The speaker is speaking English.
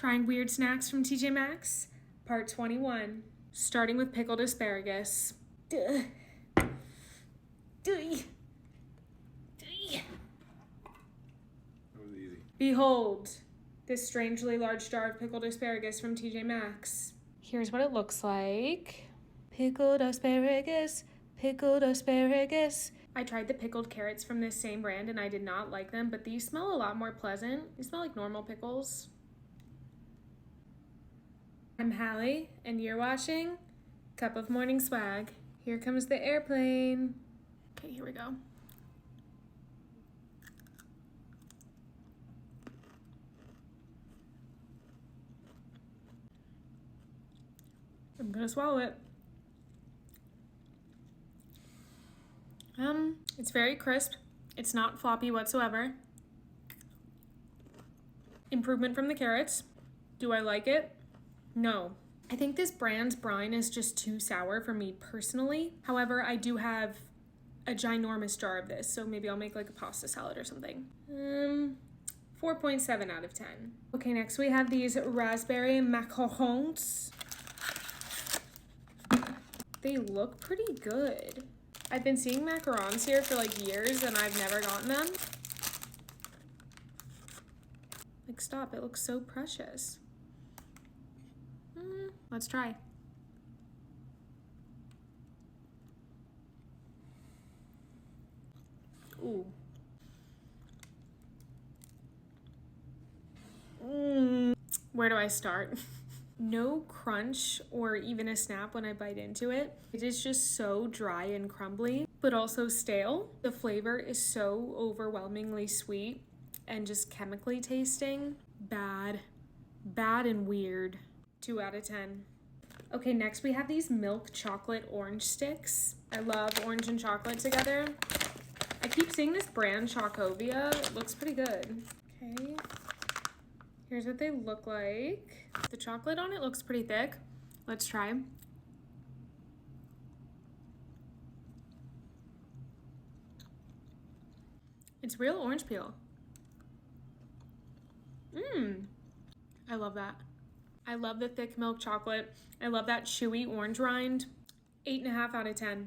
Trying weird snacks from TJ Maxx, part 21. Starting with pickled asparagus. Duh. Duh. Duh. That was easy. Behold, this strangely large jar of pickled asparagus from TJ Maxx. Here's what it looks like. Pickled asparagus, pickled asparagus. I tried the pickled carrots from this same brand and I did not like them, but these smell a lot more pleasant. They smell like normal pickles. I'm Hallie, and you're watching Cup of Morning Swag. Here comes the airplane. Okay, here we go. I'm gonna swallow it. It's very crisp. It's not floppy whatsoever. Improvement from the carrots. Do I like it? No. I think this brand's brine is just too sour for me personally. However, I do have a ginormous jar of this, so maybe I'll make like a pasta salad or something. 4.7 out of 10. Okay, next we have these raspberry macarons. They look pretty good. I've been seeing macarons here for like years and I've never gotten them. Like, stop, it looks so precious. Let's try. Ooh. Where do I start? No crunch or even a snap when I bite into it. It is just so dry and crumbly, but also stale. The flavor is so overwhelmingly sweet and just chemically tasting. Bad and weird. 2 out of 10. Okay, next we have these milk chocolate orange sticks. I love orange and chocolate together. I keep seeing this brand Chocovia. It looks pretty good. Okay. Here's what they look like. The chocolate on it looks pretty thick. Let's try. It's real orange peel. I love that. I love the thick milk chocolate. I love that chewy orange rind. 8.5 out of 10.